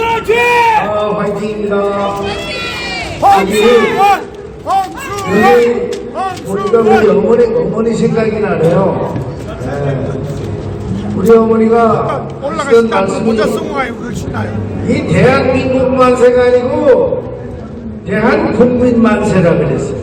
화이팅입니다. 우리가 우리 어머니 생각이 나네요. 우리 어머니가 하시던 말씀이 이 대한민국 만세가 아니고 대한국민 만세라 그랬어요.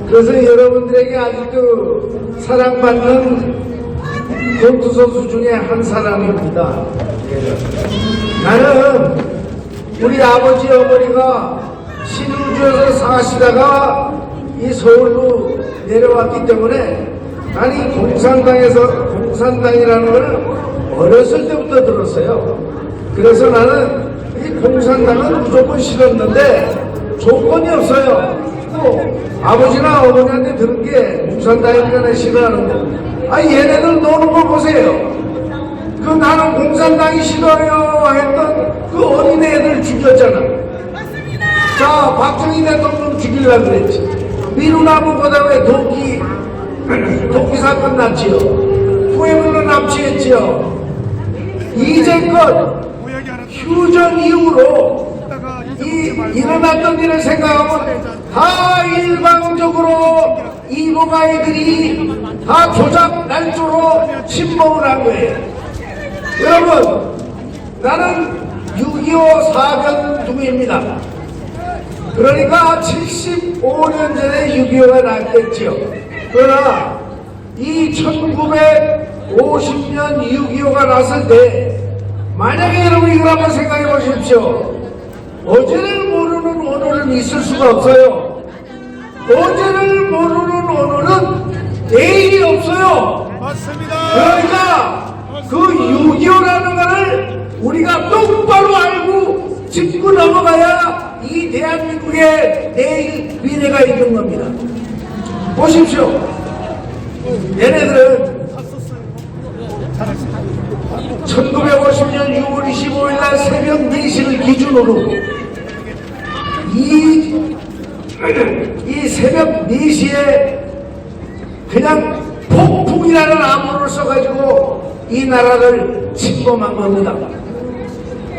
그래서 여러분들에게 아직도 사랑받는 권투선수 중에 한 사람입니다. 나는 우리 아버지 어머니가 신우주에서 사시다가 이 서울로 내려왔기 때문에 나는 이 공산당이라는 걸 어렸을 때부터 들었어요. 그래서 나는 이 공산당은 무조건 싫었는데 조건이 없어요. 또 아버지나 어머니한테 들은 게 공산당이니까 내가 싫어하는데 얘네들 노는 거 보세요. 그 나는 공산당이 싫어요 했던 그 어린애들 죽였잖아. 자, 박정희 대통령 죽이려고 그랬지. 미루나무보다 왜 도끼 사건 났지요. 후회물로 납치했지요. 이제껏 휴전 이후로 일어났던 일을 생각하면 다 일방적으로 이모가이들이 다 조작 날조로 침범을 한 거예요. 여러분, 나는 6.25 사변둥입니다. 그러니까 75년 전에 6.25가 났겠지요. 그러나 이 1950년 6.25가 났을 때 만약에 여러분 이걸 한번 생각해 보십시오. 어제를 모르는 오늘은 있을 수가 없어요. 어제를 모르는 오늘은 내일이 없어요. 맞습니다. 그러니까 그 6.25라는 것을 우리가 똑바로 알고 짚고 넘어가야 이 대한민국의 내일 미래가 있는 겁니다. 보십시오. 얘네들은 1950년 6월 25일 날 새벽 4시를 기준으로 이 새벽 4시에 그냥 폭풍이라는 암호를 써가지고 이 나라를 침범한 겁니다.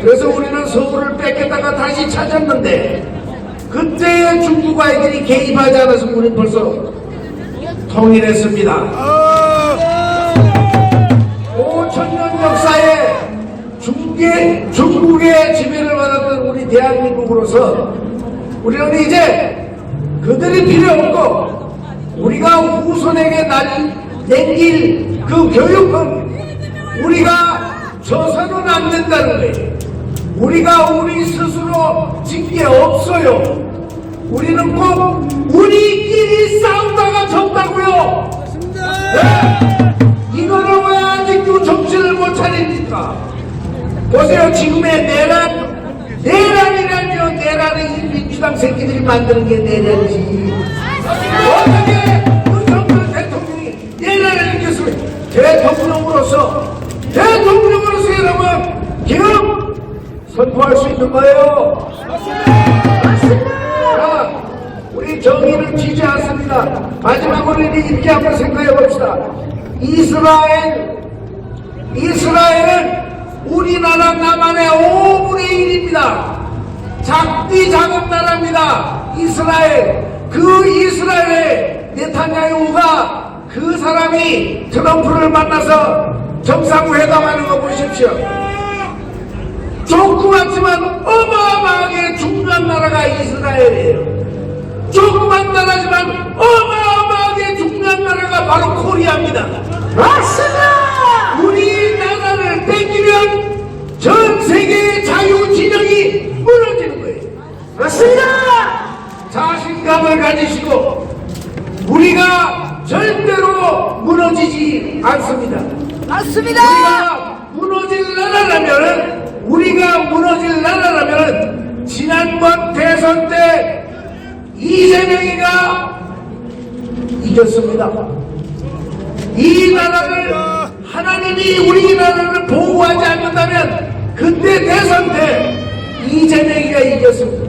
그래서 우리는 서울을 뺏겼다가 다시 찾았는데 그때 중국 아이들이 개입하지 않아서 우리는 벌써 통일했습니다. 5천년 역사에 중국의 지배를 받았던 우리 대한민국으로서 우리는 이제 그들이 필요 없고 우리가 후손에게 남길 그 교육은 우리가 줘서는 안 된다는 거예요. 우리가 우리 스스로 진 게 없어요. 우리는 꼭 우리끼리 싸우다가 졌다고요. 네. 이거를 왜 아직도 정신을 못 차립니까? 보세요. 지금의 내란이라뇨. 내란은 민주당 새끼들이 만드는 게 내란이지. 어떻게 윤석열 대통령이 내란을 일으켰으면 대통령으로서 여러분 지금 선포할 수 있는 거예요. 자, 우리 정의를 지지 않습니다. 마지막으로 이렇게 한번 생각해 봅시다. 이스라엘은 우리나라 남한의 5분의 1입니다. 작디 작은 나라입니다. 이스라엘. 그 이스라엘의 네타냐후가 그 사람이 트럼프를 만나서 정상회담하는 거 보십시오. 조그맣지만 어마어마하게 중요한 나라가 이스라엘이에요. 조그만 나라지만 어마어마하게 중요한 나라가 바로 코리아입니다. 맞습니다. 우리나라를 뺏기면 전 세계의 자유 진영이 무너지는 거예요. 맞습니다. 자신감을 가지시고 우리가 절대로 무너지지 않습니다. 맞습니다. 우리가 무너질 나라라면 지난번 대선 때 이재명이가 이겼습니다. 이 나라를 하나님이 우리나라를 보호하지 않는다면 그때 대선 때 이재명이가 이겼습니다.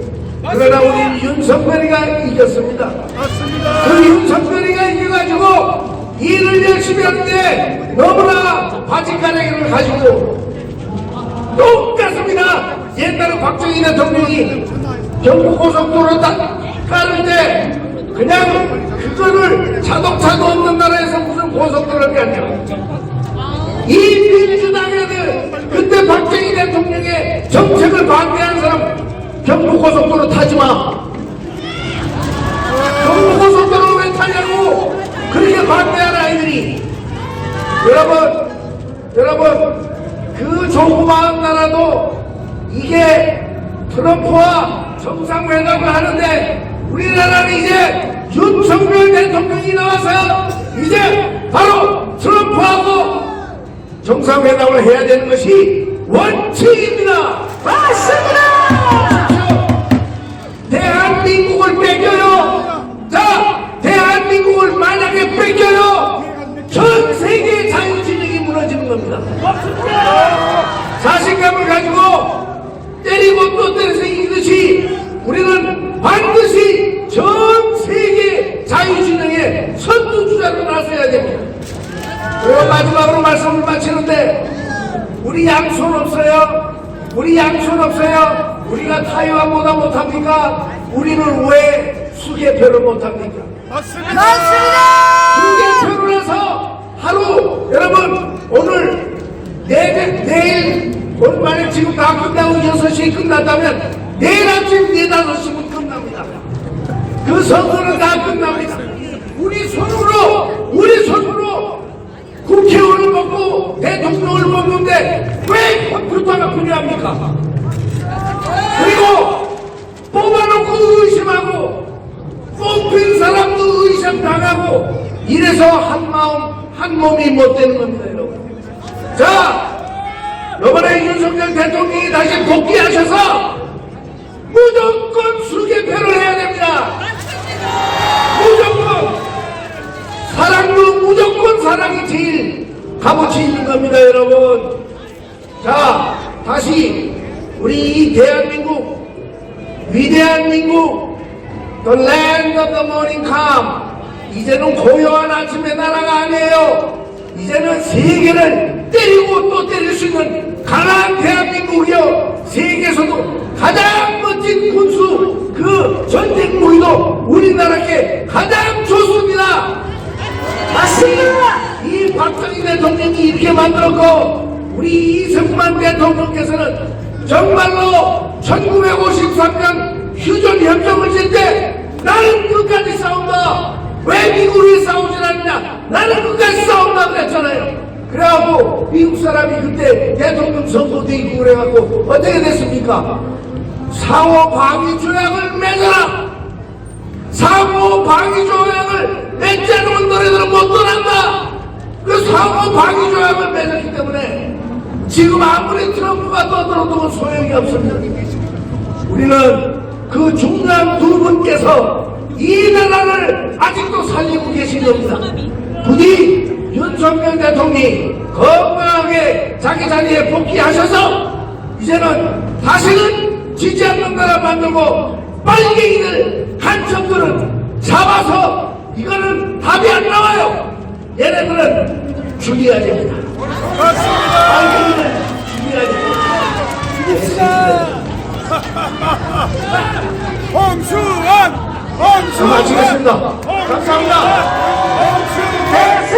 그러나 우리 윤석열이가 이겼습니다. 맞습니다. 그 윤석열이가 이겨가지고 일을 열심히 하는데 너무나 바지가랑이를 가지고 똑같습니다. 옛날에 박정희 대통령이 경부고속도로 딱 깔을 때 그냥 그거를 자동차도 없는 나라에서 무슨 고속도로를 깠냐. 이 민주당에는 그때 박정희 대통령의 정책을 반대한 사람 경부고속도로 타지 마. 경부고속도로 왜 타냐고 그렇게 반대한 아이들이. 여러분 그 조그마한 나라도 이게 트럼프와 정상회담을 하는데 우리나라는 이제 윤석열 대통령이 나와서 이제 바로 트럼프하고 정상회담을 해야 되는 것이 원칙입니다. 맞습니다. 대한민국을 뺏겨요. 자, 대한민국을 만약에 뺏겨요, 전 세계 자유진영이 무너지는 겁니다. 자신감을 가지고 때리고 또 때려서 이기듯이 우리는 반드시 전 세계 자유진영의 선두주자로 나서야 됩니다. 그리고 마지막으로 말씀을 마치는데 우리 양손 없어요? 우리 양손 없어요? 우리가 타이완보다 못합니까? 우리는 왜 수개표를 못합니까? 맞습니다. 수개표를 해서 하루, 여러분 오늘 내일 오랜만에 지금 다 끝나고 6시에 끝났다면 내일 아침 4, 5시면 끝납니다. 그 선거는 다 끝납니다. 우리 손으로 국회의원을 뽑고 대통령을 뽑는데 왜 컴퓨터가 필요합니까? 그리고 뽑아놓고 의심하고 뽑힌 사람도 의심당하고 이래서 한 마음 한 몸이 못 되는 겁니다, 여러분. 자, 이번에 윤석열 대통령이 다시 복귀하셔서 무조건 수개표를 해야 됩니다. 무조건. 사랑도 무조건 사랑이 제일 값어치 있는 겁니다, 여러분. 자, 다시 우리 이 대한민국, 위대한 미국, The land of the morning come. 이제는 고요한 아침의 나라가 아니에요. 이제는 세계를 때리고 또 때릴 수 있는 강한 대한민국이요. 세계에서도 가장 멋진 군수, 그 전쟁 무기도 우리나라께 가장 좋습니다. 맞습니다. 이 박정희 대통령이 이렇게 만들었고 우리 이승만 대통령께서는 정말로 1953년 휴전협정을 칠 때 나는 끝까지 싸운다. 왜 미국이 싸우질 않냐? 나는 끝까지 싸운다 그랬잖아요. 그래갖고 미국 사람이 그때 대통령 선거도 있고 그래갖고 어떻게 됐습니까? 상호 방위 조약을 맺어라. 상호 방위 조약을 맺지 않으면 너네들은 못 떠난다. 그 상호 방위 조약을 맺었기 때문에 지금 아무리 트럼프가 떠들어도 소용이 없습니다. 우리는 그 중요한 두 분께서 이 나라를 아직도 살리고 계신 겁니다. 부디 윤석열 대통령이 건강하게 자기 자리에 복귀하셔서 이제는 다시는 지지 않는 나라 만들고 빨갱이들 간첩들은 잡아서 이거는 답이 안 나와요. 얘네들은 죽여야 됩니다. 빨갱이들 죽여야 됩니다. 홍수원! 마치겠습니다. 감사합니다. 홍수원!